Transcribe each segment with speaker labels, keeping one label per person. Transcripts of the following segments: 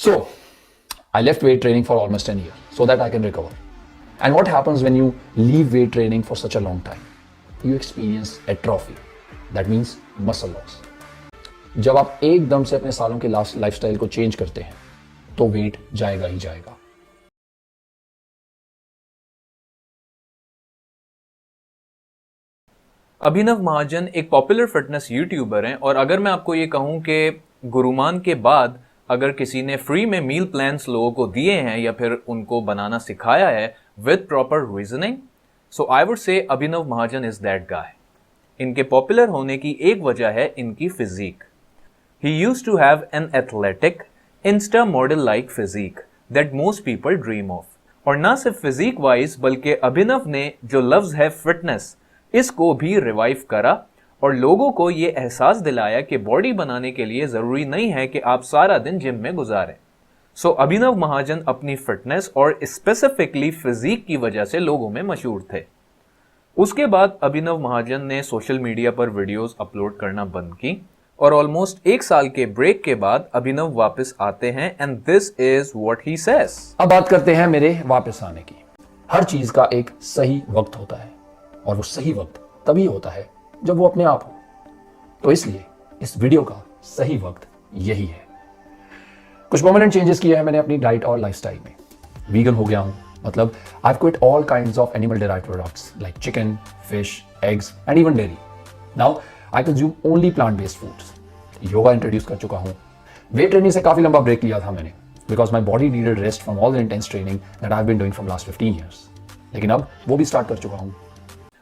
Speaker 1: So I left weight training for almost 10 years so that I can recover. And what happens when you leave weight training for such a long time? You experience atrophy. That means muscle loss. जब आप एकदम से अपने सालों के lifestyle को change करते हैं तो वेट जाएगा ही जाएगा.
Speaker 2: अभिनव महाजन एक पॉपुलर फिटनेस यूट्यूबर हैं और अगर मैं आपको ये कहूं कि गुरुमान के बाद अगर किसी ने फ्री में मील प्लान्स लोगों को दिए हैं या फिर उनको बनाना सिखाया है with proper reasoning, so I would से अभिनव महाजन इज दैट गाय. इनके पॉपुलर होने की एक वजह है इनकी physique. He used to have an athletic insta model like physique that most people dream of. और ना सिर्फ फिजिक वाइज बल्कि अभिनव ने जो लफ्ज है फिटनेस इसको भी रिवाइव करा और लोगों को ये एहसास दिलाया कि बॉडी बनाने के लिए जरूरी नहीं है कि आप सारा दिन जिम में गुजारें. सो अभिनव महाजन अपनी फिटनेस और स्पेसिफिकली फिजिक की वजह से लोगों में मशहूर थे. उसके बाद अभिनव महाजन ने सोशल मीडिया पर वीडियोस अपलोड करना बंद की और ऑलमोस्ट 1 साल के ब्रेक के बाद अभिनव वापस आते हैं and this is what he says.
Speaker 1: अब बात करते हैं मेरे वापस आने की. हर चीज का एक सही वक्त होता है और वो सही वक्त तभी होता है जब वो अपने आप हो. तो इसलिए इस वीडियो का सही वक्त यही है. कुछ परमानेंट चेंजेस किए हैं मैंने अपनी डाइट और लाइफस्टाइल में. वीगन हो गया हूं, मतलब I have quit all kinds of animal derived products like chicken, fish, eggs and even dairy. Now I consume only plant based foods. Yoga introduce कर चुका हूं. वेट ट्रेनिंग से काफी लंबा ब्रेक लिया था मैंने because my body needed rest from all the intense training that I have been doing from last 15 years. लेकिन अब वो भी स्टार्ट कर चुका हूं.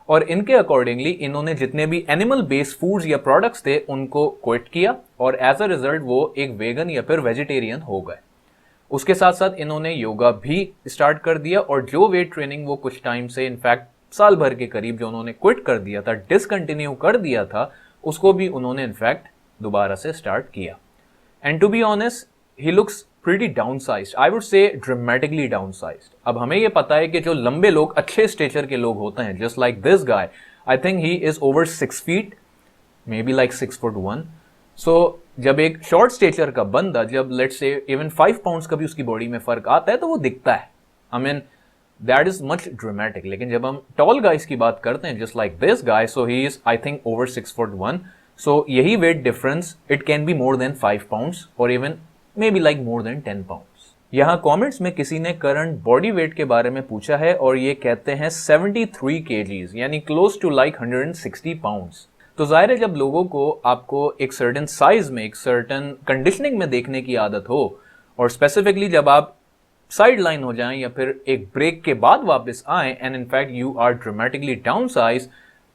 Speaker 2: और इनके अकॉर्डिंगली इन्होंने जितने भी एनिमल बेस्ड फूड्स या प्रोडक्ट्स थे उनको क्विट किया और एज अ रिजल्ट वो एक वेगन या फिर वेजिटेरियन हो गए. उसके साथ साथ इन्होंने योगा भी स्टार्ट कर दिया और जो वेट ट्रेनिंग वो कुछ टाइम से इनफैक्ट साल भर के करीब जो उन्होंने क्विट कर दिया था, डिसकंटिन्यू कर दिया था, उसको भी उन्होंने इनफैक्ट दोबारा से स्टार्ट किया. And to be honest he looks pretty downsized, I would say dramatically downsized. अब हमें ये पता है कि जो लंबे लोग अच्छे स्टेचर के लोग होते हैं just like this guy, I think he is over 6 feet, maybe like 6'1". So जब एक शॉर्ट स्टेचर का बंदा जब let's say even 5 pounds का भी उसकी बॉडी में फर्क आता है तो वो दिखता है. I mean that is much dramatic. लेकिन जब हम टॉल गाइज की बात करते हैं just like this guy, so he is I think over 6'1". So यही wait difference it can be more than 5 pounds or even maybe like more than 10 pounds. यहाँ comments में किसी ने करंट बॉडी वेट के बारे में पूछा है और ये कहते हैं 73 kgs यानी क्लोज टू लाइक 160 pounds. तो जाहिर है जब लोगों को आपको एक सर्टेन साइज में एक सर्टेन कंडीशनिंग में देखने की आदत हो और स्पेसिफिकली जब आप साइड लाइन हो जाएं या फिर एक ब्रेक के बाद वापस आए and in fact you are dramatically down size,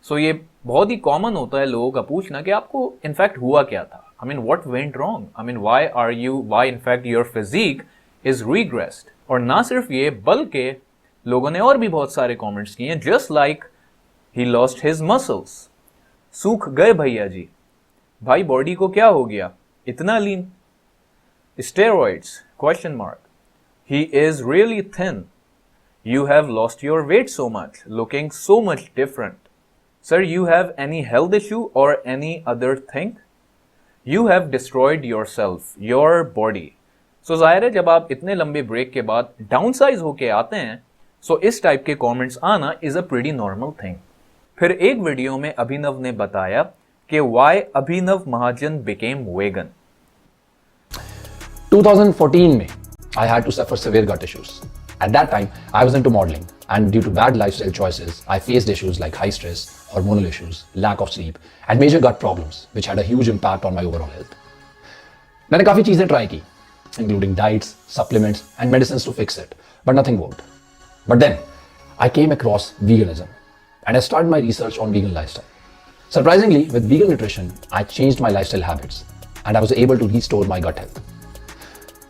Speaker 2: so ये बहुत ही कॉमन होता है लोगों का पूछना कि आपको इनफैक्ट हुआ क्या था. I mean, what went wrong? I mean, why in fact your physique is regressed? और ना सिर्फ ये बल्कि लोगों ने और भी बहुत सारे कमेंट्स किए हैं just like he lost his muscles. सूख गए भैया जी, भाई बॉडी को क्या हो गया इतना लीन. Steroids? Question mark. He is really thin. You have lost your weight so much, looking so much different. Sir, you have any health issue or any other thing? You have destroyed yourself, your body. So जाहिर है जब आप इतने लंबे break के बाद down size होके आते हैं सो इस टाइप के कमेंट्स आना is a pretty normal thing. फिर एक वीडियो में अभिनव ने बताया कि why Abhinav Mahajan became vegan.
Speaker 1: 2014 में I had to suffer severe gut issues. At that time, I was into modeling and due to bad lifestyle choices, I faced issues like high stress, hormonal issues, lack of sleep and major gut problems which had a huge impact on my overall health. मैंने काफी चीजें try की including diets, supplements and medicines to fix it, but nothing worked. But then I came across veganism and I started my research on vegan lifestyle. Surprisingly, with vegan nutrition, I changed my lifestyle habits and I was able to restore my gut health.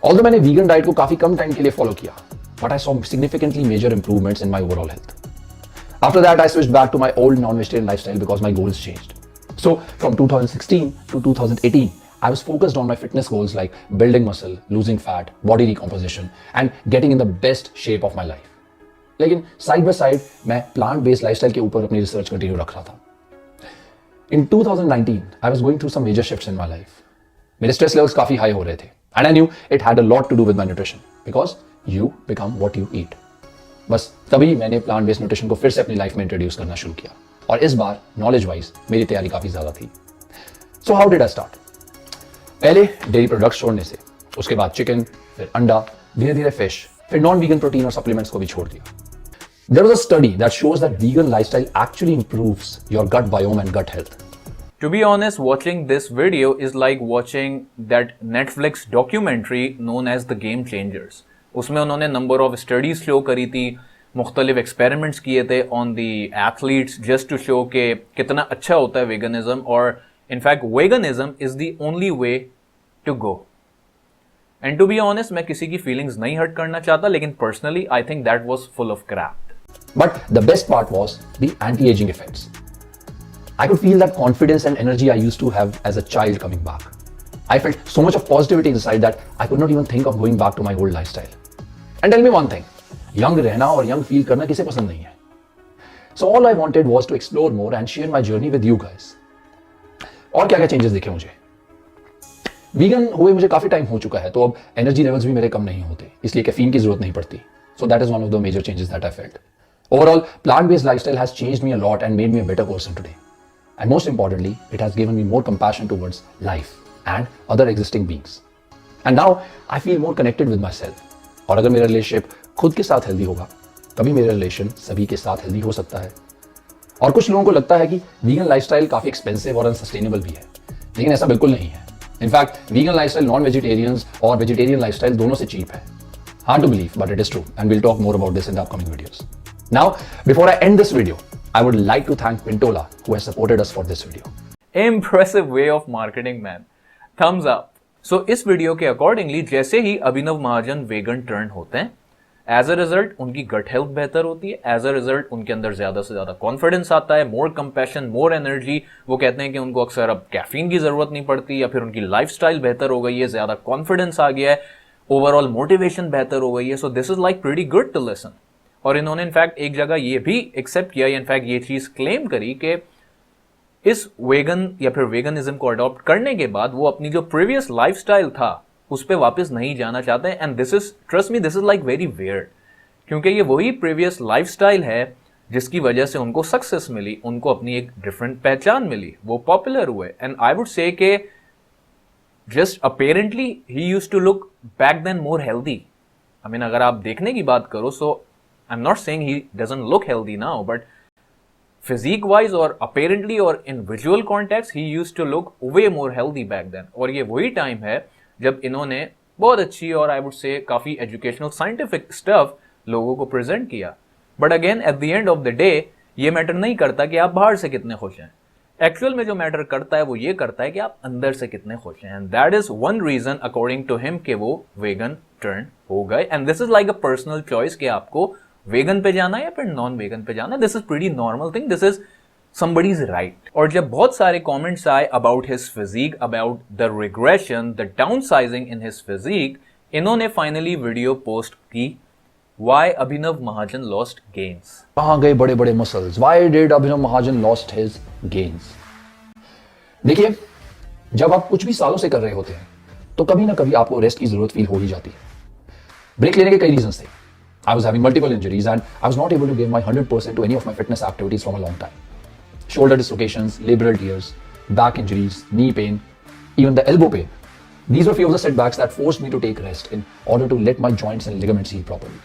Speaker 1: Although मैंने vegan diet को काफी कम time के लिए follow किया, but I saw significantly major improvements in my overall health. After that, I switched back to my old non-vegetarian lifestyle because my goals changed. So from 2016 to 2018, I was focused on my fitness goals like building muscle, losing fat, body recomposition, and getting in the best shape of my life. लेकिन side by side मैं plant based lifestyle के ऊपर अपनी research continue रख रहा था. In 2019, I was going through some major shifts in my life. मेरे stress levels काफी हाई हो रहे थे. And I knew it had a lot to do with my nutrition because you become what you eat. बस तभी मैंने plant based nutrition को फिर से अपनी लाइफ में इंट्रोड्यूस करना शुरू किया और इस बार नॉलेज वाइज मेरी तैयारी काफी ज्यादा थी. So how did I start? पहले डेयरी प्रोडक्ट्स छोड़ने से, उसके बाद चिकन, फिर अंडा, धीरे धीरे फिश, फिर नॉन वीगन प्रोटीन और सप्लीमेंट्स को भी छोड़ दिया. There was a study that shows that vegan lifestyle actually improves your gut biome and gut health.
Speaker 2: To be honest, watching this video is like watching that Netflix documentary known as The Game Changers. उसमें उन्होंने number of studies show करी थी, मुख्तलिफ experiments किए थे on the athletes just to show के कितना अच्छा होता है वेगनिज्म, और in fact veganism is the only way to go. And to be honest, मैं किसी की फीलिंग्स नहीं हर्ट करना चाहता, लेकिन personally I think that was full of crap.
Speaker 1: But the best part was the anti-aging effects. I could feel that confidence and energy I used to have as a child coming back. I felt so much of positivity inside that I could not even think of going back to my old lifestyle. And tell me one thing, young रहना और young feel करना किसे पसंद नहीं है? So all I wanted was to explore more and share my journey with you guys. और क्या क्या changes दिखे मुझे? Vegan हुए मुझे काफी टाइम हो चुका है, तो अब energy levels भी मेरे कम नहीं होते, इसलिए कैफीन की जरूरत नहीं पड़ती. So that is one of the major changes that I felt. Overall, plant-based lifestyle has changed me a lot and made me a better person today. And most importantly, it has given me more compassion towards life and other existing beings. And now, I feel more connected with myself. और अगर मेरा relationship खुद के साथ healthy होगा, तभी मेरा relation सभी के साथ हेल्दी हो सकता है. और कुछ लोगों को लगता है कि वीगन लाइफस्टाइल काफी एक्सपेंसिव और अनसस्टेनेबल भी है, लेकिन ऐसा बिल्कुल नहीं है. In fact vegan lifestyle non vegetarians और वेजिटेरियन लाइफस्टाइल दोनों से चीप है. Hard to believe, but it is true, and we'll talk more about this in the upcoming videos. Now, before I end this video, I would like to thank Pintola who has supported us for this video.
Speaker 2: Impressive way of marketing, man. Thumbs up. So इस video के accordingly जैसे ही अभिनव महाजन vegan turn होते हैं, as a result उनकी gut health बेहतर होती है, as a result उनके अंदर ज्यादा से ज्यादा कॉन्फिडेंस आता है, मोर कंपैशन, मोर एनर्जी. वो कहते हैं कि उनको अक्सर अब कैफीन की जरूरत नहीं पड़ती, या फिर उनकी लाइफस्टाइल बेहतर हो गई है, ज्यादा कॉन्फिडेंस आ गया है, ओवरऑल मोटिवेशन बेहतर हो गई है. So this is like pretty good to listen. और इन्होंने इनफैक्ट एक जगह ये भी एक्सेप्ट किया, इनफैक्ट ये चीज क्लेम करी कि इस वेगन या फिर वेगनिज्म को अडॉप्ट करने के बाद वो अपनी जो प्रीवियस लाइफस्टाइल था उस पर वापस नहीं जाना चाहते. And this is, trust me, this is like very weird, क्योंकि ये वही प्रीवियस लाइफस्टाइल है जिसकी वजह से उनको सक्सेस मिली, उनको अपनी एक डिफरेंट पहचान मिली, वो पॉपुलर हुए. एंड आई वुड से के just apparently he used to look back then more healthy. I mean, अगर आप देखने की बात करो, सो I'm not saying he doesn't look healthy now, but physique wise or apparently or in visual context, he used to look way more healthy back then. और ये वही time है जब इन्होंने बहुत अच्छी और I would say काफी educational scientific stuff लोगों को present किया. But again, at the end of the day, ये मैटर नहीं करता कि आप बाहर से कितने खुश हैं. एक्चुअल में जो मैटर करता है वो ये करता है कि आप अंदर से कितने खुश हैं. And that is one reason according to him कि वो वेगन टर्न हो गए. And this is like a personal choice कि आपको वेगन पे जाना है या फिर नॉन वेगन पे जाना है. This is pretty normal thing, this is somebody's right. और जब बहुत सारे कमेंट्स आए about his physique, about the regression, the downsizing in his physique, इन्होंने फाइनली वीडियो पोस्ट की, why Abhinav Mahajan lost gains.
Speaker 1: कहां गए बड़े बड़े muscles? Why did Abhinav Mahajan lost his gains? देखिए, जब आप कुछ भी सालों से कर रहे होते हैं तो कभी ना कभी आपको रेस्ट की जरूरत फील हो ही जाती है. ब्रेक लेने के कई रीजंस थे. I was having multiple injuries and I was not able to give my 100% to any of my fitness activities from a long time. Shoulder dislocations, labral tears, back injuries, knee pain, even the elbow pain. These were few of the setbacks that forced me to take rest in order to let my joints and ligaments heal properly.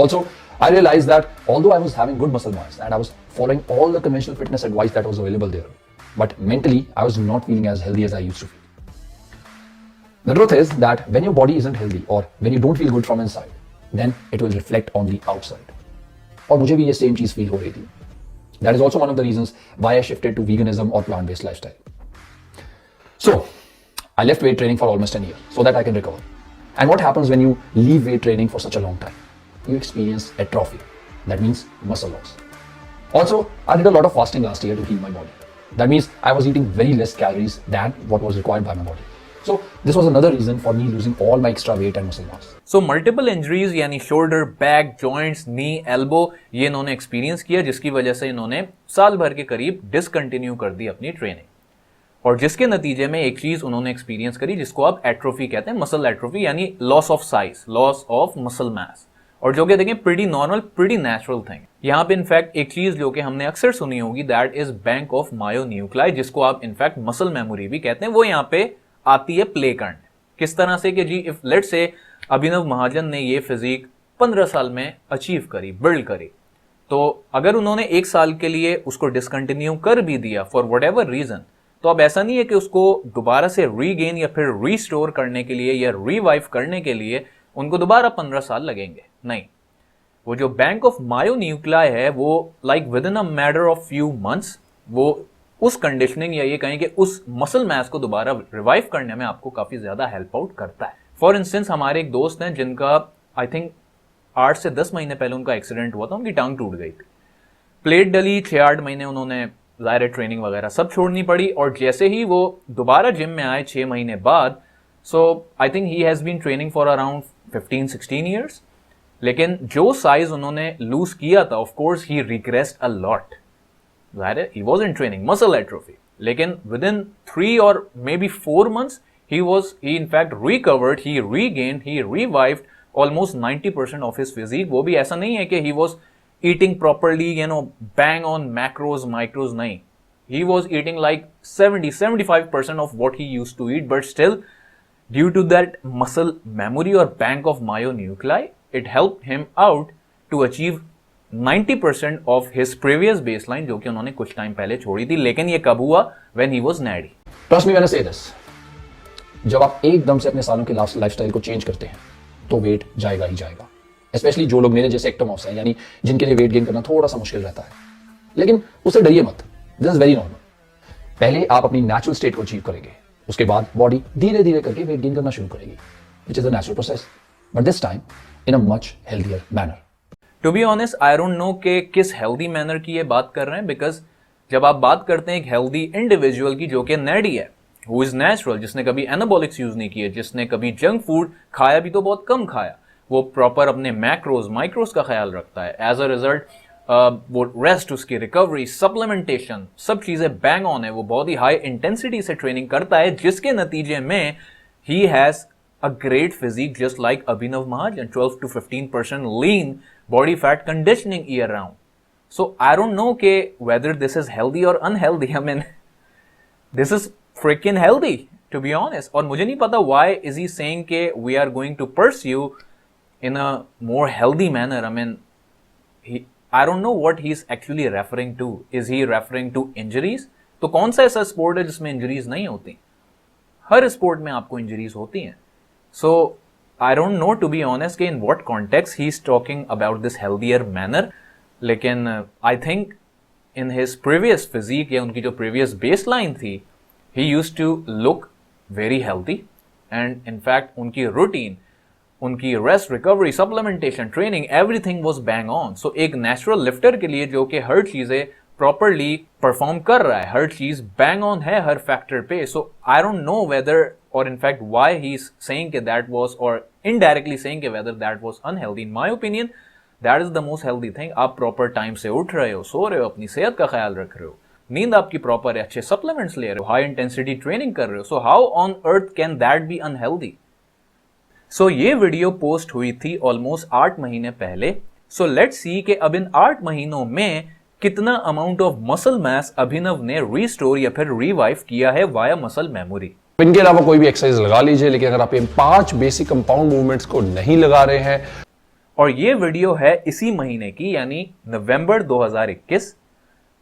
Speaker 1: Also, I realized that although I was having good muscle mass and I was following all the conventional fitness advice that was available there, but mentally I was not feeling as healthy as I used to feel. The truth is that when your body isn't healthy or when you don't feel good from inside, then it will reflect on the outside. और मुझे भी ये same चीज feel हो रही थी. That is also one of the reasons why I shifted to veganism or plant-based lifestyle. So, I left weight training for almost 10 years so that I can recover. And what happens when you leave weight training for such a long time? You experience atrophy. That means muscle loss. Also, I did a lot of fasting last year to heal my body. That means I was eating very less calories than what was required by my body. So this was another reason for me losing all my extra weight and muscle mass.
Speaker 2: So multiple injuries यानी shoulder, back, joints, knee, elbow ये इन्होंने experience किया, जिसकी वजह से इन्होंने साल भर के करीब डिसकंटिन्यू कर दी अपनी ट्रेनिंग. और जिसके नतीजे में एक चीज उन्होंने एक्सपीरियंस करी जिसको आप एट्रोफी कहते हैं, मसल एट्रोफी, यानी loss of size, loss of muscle मास, और जो कि देखें pretty normal, pretty natural thing. यहाँ पे इनफैक्ट एक चीज जो कि हमने अक्सर सुनी होगी, दैट इज बैंक ऑफ मायोन्यूक्लाई, जिसको आप इनफैक्ट मसल मेमोरी भी कहते हैं, वो यहाँ पे आती है प्ले करने। किस तरह से कि जी इफ लेट से अभिनव महाजन ने ये फिजिक 15 साल में अचीव करी, बिल्ड करी, तो अगर उन्होंने 1 साल के लिए उसको डिसकंटिन्यू कर भी दिया फॉर वट एवर रीजन, तो अब ऐसा नहीं है कि उसको दोबारा से रीगेन या फिर रीस्टोर करने के लिए या रिवाइव करने के लिए उनको दोबारा 15 साल लगेंगे। नहीं, वो जो बैंक ऑफ मायोन्यूक्लाई है वो like with in a matter of few months वो उस कंडीशनिंग या ये कहें कि उस मसल मास को दोबारा रिवाइव करने में आपको काफी ज्यादा हेल्प आउट करता है। फॉर इंस्टेंस हमारे एक दोस्त हैं जिनका आई थिंक 8 से 10 महीने पहले उनका एक्सीडेंट हुआ था, उनकी टांग टूट गई थी, प्लेट डली, 6-8 महीने उन्होंने ज़ाहिर ट्रेनिंग वगैरह सब छोड़नी पड़ी, और जैसे ही वो दोबारा जिम में आए 6 महीने बाद, so I think he has been training for around 15-16 years, लेकिन जो साइज उन्होंने लूज किया था, of course he regressed a lot, ज़ाहिर है he was in training, muscle atrophy, लेकिन विद इन 3 और maybe 4 months he in fact recovered, he regained, he revived almost 90% of his physique। वो भी ऐसा नहीं है कि he was eating properly, you know, bang on macros, micros, नहीं, he was eating like 70-75% of what he used to eat, but still due to that muscle memory or bank of myonuclei, it helped him out to achieve 90% of his previous baseline, जो कि उन्होंने कुछ time पहले छोड़ी थी। लेकिन ये कब हुआ? when he was natty।
Speaker 1: Trust me when I say this, जब आप एकदम से अपने सालों के लाइफस्टाइल को चेंज करते हैं तो वेट जाएगा ही जाएगा, स्पेशली जो लोग मेरे जैसे एक्टोमॉर्फ्स हैं, यानी जिनके लिए वेट गेन करना थोड़ा सा मुश्किल रहता है। लेकिन उससे डरिए मत, दिस इज वेरी नॉर्मल। पहले आप अपनी नेचुरल स्टेट को अचीव करेंगे, उसके बाद बॉडी धीरे धीरे करके वेट गेन करना शुरू करेगी, which is a natural process, but this time in a much healthier manner.
Speaker 2: To be honest I don't know कि किस हेल्दी मैनर की ये बात कर रहे हैं, बिकॉज जब आप बात करते हैं एक हेल्दी इंडिविजुअल की जो कि नेडी है, हु इज नेचुरल, जिसने कभी एनाबॉलिक्स यूज नहीं किए, जिसने कभी जंक फूड खाया भी तो बहुत कम खाया, वो प्रॉपर अपने मैक्रोज माइक्रोज का ख्याल रखता है, एज अ रिजल्ट वो रेस्ट, उसकी रिकवरी, सप्लीमेंटेशन, सब चीजें बैंग ऑन है, वो बहुत ही हाई इंटेंसिटी से ट्रेनिंग करता है, जिसके नतीजे में ही has a great physique just like Abhinav Mahajan, 12 to 15% lean body fat conditioning year round. So I don't know के वेदर दिस इज हेल्दी और unhealthy, I mean this is freaking healthy to be honest। और मुझे नहीं पता why is he saying के we are going to pursue in a more healthy manner। I mean I don't know what he's actually referring to। is he referring to injuries? तो कौन सा ऐसा sport है जिसमें इंजरीज नहीं होती? हर sport में आपको इंजरीज होती हैं। So I don't know to be honest कि in what context he's talking about this healthier manner, लेकिन I think in his previous physique या उनकी जो previous baseline थी, he used to look very healthy and in fact उनकी routine, उनकी rest, recovery, supplementation, training, everything was bang on। so एक natural lifter के लिए जो कि हर चीजें properly perform कर रहा है, हर चीज bang on है हर factor पे, so I don't know whether or in fact why he's saying कि that was or indirectly saying कि whether that was unhealthy। in my opinion that is the most healthy thing। आप proper time से उठ रहे हो, सो रहे हो, अपनी सेहत का ख्याल रख रहे हो, नींद आपकी प्रॉपर है, अच्छे सप्लीमेंट्स ले रहे हो, हाई इंटेंसिटी ट्रेनिंग कर रहे हो, so how on earth can that be unhealthy? So ये वीडियो पोस्ट हुई थी ऑलमोस्ट 8 महीने पहले। सो लेट्स सी कि अब इन 8 महीनों में कितना अमाउंट ऑफ मसल मास अभिनव ने रिस्टोर या फिर रिवाइव किया है वाया मसल मेमोरी।
Speaker 3: इनके अलावा कोई भी एक्सरसाइज लगा लीजिए, लेकिन अगर आप इन 5 बेसिक कंपाउंड मूवमेंट्स को नहीं लगा रहे हैं,
Speaker 2: और ये वीडियो है इसी महीने की, यानी नवंबर 2021,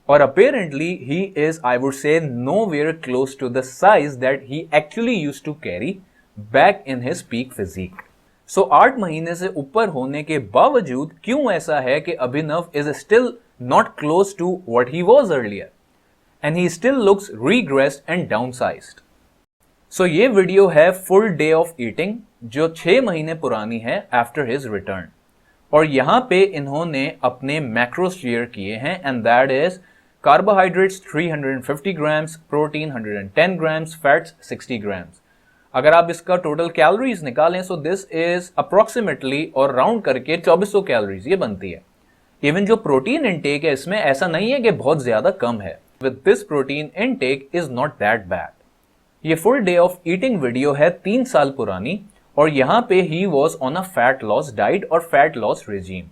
Speaker 2: और apparently he is, I would say, nowhere close to the size that he actually used to carry back in his peak physique। So 8 महीने से ऊपर होने के बावजूद क्यों ऐसा है कि अभिनव is still not close to what he was earlier and he still looks regressed and downsized। So ये वीडियो है full day of eating जो 6 महीने पुरानी है after his return, और यहाँ पे इन्होंने अपने मैक्रोस शेयर किए हैं, and that is carbohydrates 350 grams, protein 110 grams, fats 60 grams। अगर आप इसका टोटल कैलोरीज निकालें, सो दिस इज अप्रोक्सीमेटली और राउंड करके 2400 कैलोरीज ये बनती है। इवन जो प्रोटीन इनटेक है इसमें ऐसा नहीं है कि बहुत ज्यादा कम है, with this protein intake is not that bad. ये full day of eating video है 3 साल पुरानी और यहाँ पे he was on a fat loss diet और फैट लॉस रेजीम।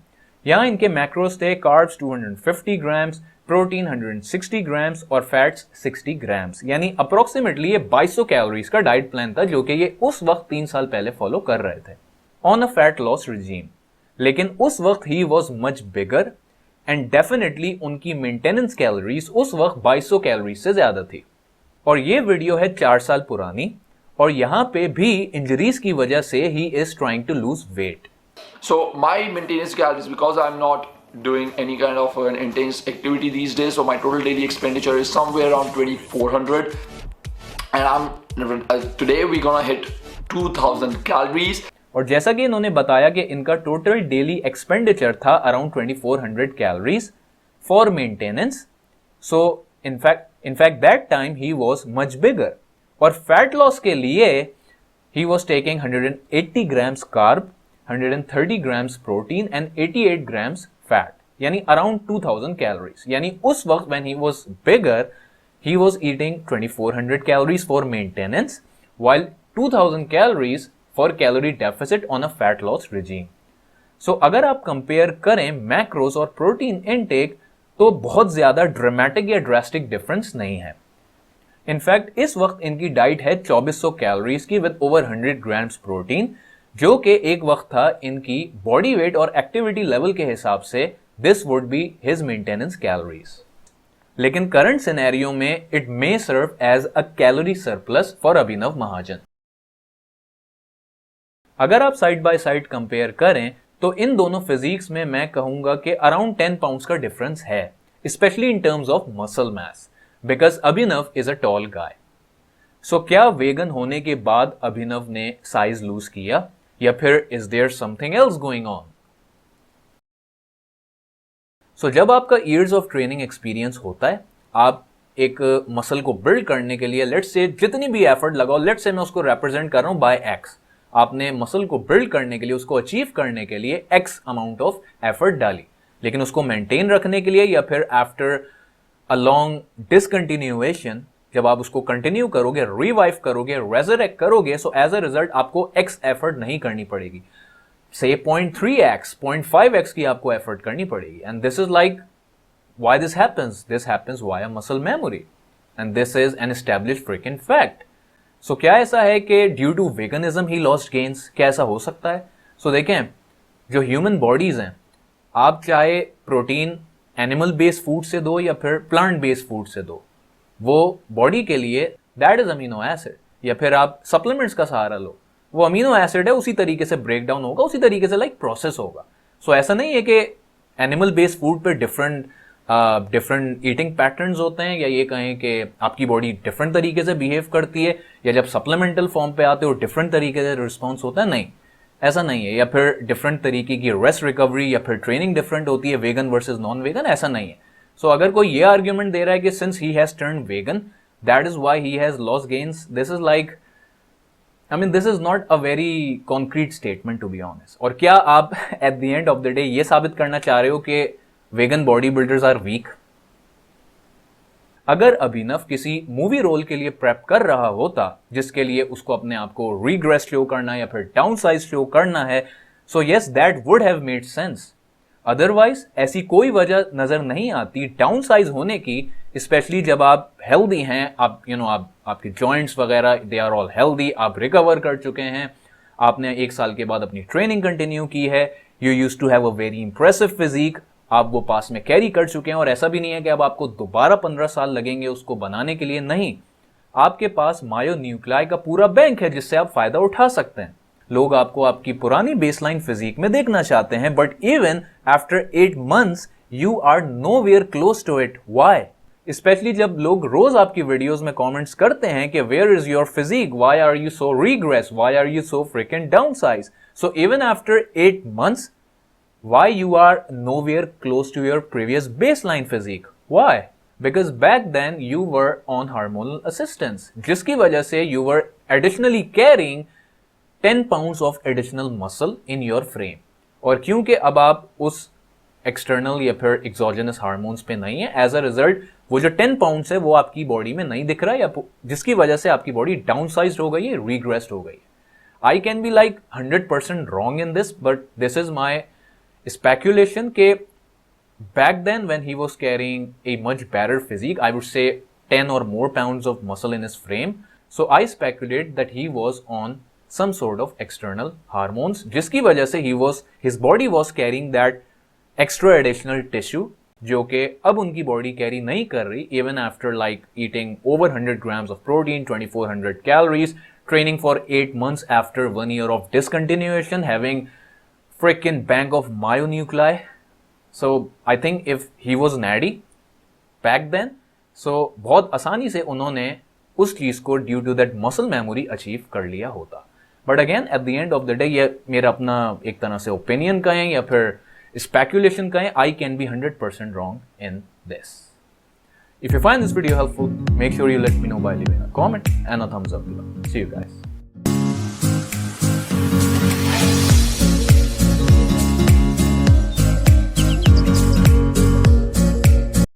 Speaker 2: यहाँ इनके मैक्रोस थे कार्ब्स 250 ग्राम्स, प्रोटीन 160 ग्राम्स और फैट्स 60 ग्राम्स, यानी अप्रोक्सीमेटली ये 2200 कैलोरीज का डाइट प्लान था जो कि ये उस वक्त 3 साल पहले फॉलो कर रहे थे on a fat loss regime. लेकिन उस वक्त he was much bigger and definitely उनकी मेंटेनेंस कैलोरीज उस वक्त 2200 कैलोरीज से ज्यादा थी। और ये वीडियो है 4 साल पुरानी और यहाँ पे भी इंजरीज की वजह से he is trying to lose weight.
Speaker 4: So my maintenance calories, because I'm not doing any kind of an intense activity these days, so my total daily expenditure is somewhere around 2400, and today we're gonna hit 2000 calories.
Speaker 2: और जैसा कि इन्होंने बताया कि इनका total daily expenditure था around 2400 calories for maintenance. So in fact that time he was much bigger. और fat loss के लिए he was taking 180 grams carb, 130 grams protein and 88 grams fat, यानी अराउंड 2000 कैलोरीज। यानी उस वक्त when he was bigger he was eating 2400 calories for maintenance while 2000 calories for calorie deficit on a fat loss regime. So अगर आप compare करें macros और protein intake तो बहुत ज्यादा ड्रामेटिक या ड्रास्टिक डिफरेंस नहीं है। इनफैक्ट इस वक्त इनकी डाइट है 2400 कैलोरीज की विद ओवर 100 ग्राम्स प्रोटीन, जो कि एक वक्त था इनकी बॉडी वेट और एक्टिविटी लेवल के हिसाब से this would be his maintenance calories. लेकिन करंट सिनेरियो में it may serve as a calorie surplus for Abhinav Mahajan. अगर आप साइड बाय साइड कंपेयर करें तो इन दोनों फिजिक्स में मैं कहूंगा कि अराउंड 10 पाउंड्स का डिफरेंस है, especially in terms of muscle mass, because Abhinav is a tall guy. So क्या वेगन होने के बाद अभिनव ने साइज लूज किया या फिर is there something else going on? So जब आपका ईयर्स ऑफ ट्रेनिंग एक्सपीरियंस होता है, आप एक मसल को बिल्ड करने के लिए लेट्स से जितनी भी एफर्ट लगाओ, लेट्स से मैं उसको रिप्रेजेंट कर रहा हूं बाय एक्स, आपने मसल को बिल्ड करने के लिए, उसको अचीव करने के लिए एक्स अमाउंट ऑफ एफर्ट डाली, लेकिन उसको मेंटेन रखने के लिए या फिर आफ्टर अ लॉन्ग डिसकंटिन्यूएशन जब आप उसको कंटिन्यू करोगे, रिवाइव करोगे, रेजरेक्ट करोगे, सो एज अ रिजल्ट आपको एक्स एफर्ट नहीं करनी पड़ेगी, से 0.3x 0.5x की आपको एफर्ट करनी पड़ेगी। And this is like why this happens via muscle memory and this is an established frequent fact. So क्या ऐसा है कि due to veganism he lost gains? क्या ऐसा हो सकता है? सो देखें, जो ह्यूमन बॉडीज हैं, आप चाहे प्रोटीन एनिमल बेस्ड फूड से दो या फिर प्लांट बेस्ड फूड से दो, वो बॉडी के लिए दैट इज अमीनो एसिड, या फिर आप सप्लीमेंट्स का सहारा लो, वो अमीनो एसिड है, उसी तरीके से ब्रेक डाउन होगा, उसी तरीके से लाइक प्रोसेस होगा। सो ऐसा नहीं है कि एनिमल बेस्ड फूड पे डिफरेंट ईटिंग पैटर्न्स होते हैं, या ये कहें कि आपकी बॉडी डिफरेंट तरीके से बिहेव करती है, या जब सप्लीमेंटल फॉर्म पे आते हो डिफरेंट तरीके से रिस्पॉन्स होता है। नहीं, ऐसा नहीं है। या फिर डिफरेंट तरीके की रेस्ट रिकवरी या फिर ट्रेनिंग डिफरेंट होती है वेगन वर्सेज नॉन वेगन, ऐसा नहीं है। सो अगर कोई ये आर्ग्यूमेंट दे रहा है कि since he has turn vegan that is why he has lost gains, this is like this is not a very concrete statement to be honest. और क्या आप at the end of the day ये साबित करना चाह रहे हो कि vegan bodybuilders are weak? अगर अभिनव किसी मूवी रोल के लिए प्रेप कर रहा होता जिसके लिए उसको अपने आप को रीग्रेस शो करना या फिर डाउन साइज शो करना है, so yes that would have made sense. Otherwise ऐसी कोई वजह नजर नहीं आती डाउन साइज होने की, स्पेशली जब आप हेल्दी हैं, आप आपके जॉइंट्स वगैरह दे आर ऑल हेल्दी, आप रिकवर कर चुके हैं, आपने 1 साल के बाद अपनी ट्रेनिंग कंटिन्यू की है, you used to have a very impressive physique, आप वो पास में कैरी कर चुके हैं, और ऐसा भी नहीं है कि अब आपको दोबारा 15 साल लगेंगे उसको बनाने के लिए। नहीं, आपके पास मायोन्यूक्लाई का पूरा बैंक है जिससे आप फायदा उठा सकते हैं। लोग आपको आपकी पुरानी बेसलाइन फिजिक में देखना चाहते हैं, but even after 8 months you are nowhere close to it. Why? Specially जब लोग रोज आपकी वीडियोस में कमेंट्स करते हैं कि where is your physique, why are you so regress, why are you so frequent down size. So even after 8 months why you are nowhere close to your previous baseline physique? Why? Because back then you were on hormonal assistance, जिसकी वजह से you were additionally carrying 10 pounds of additional muscle in your frame। और क्योंकि अब आप उस external या फिर एक्सोजेनस हार्मोन्स पे नहीं है, एज अ रिजल्ट वो जो 10 पाउंड्स है वो आपकी बॉडी में नहीं दिख रहा है, या जिसकी वजह से आपकी बॉडी डाउनसाइज्ड हो गई है, रीग्रेस्ड हो गई है. I can be like 100% wrong in this, but this is my speculation के back then when he was carrying a much better physique, I would say 10 or more pounds of muscle in his frame, so I speculate that he was on some sort of external hormones, जिसकी वजह से his body was carrying that extra additional tissue जो कि अब उनकी body carry नहीं कर रही, even after like eating over 100 grams of protein, 2400 calories, training for 8 months after 1 year of discontinuation, having freaking bank of myonuclei. So I think if he was natty back then, so बहुत आसानी से उन्होंने उस चीज़ को due to that muscle memory achieve कर लिया होता. But again at the end of the day ये मेरा अपना एक तरह से ओपिनियन कहें या फिर स्पेक्यूलेशन कहें, I can be 100% wrong in this. If you find this video helpful, make sure you let me know by leaving a comment and a thumbs up below. See you guys.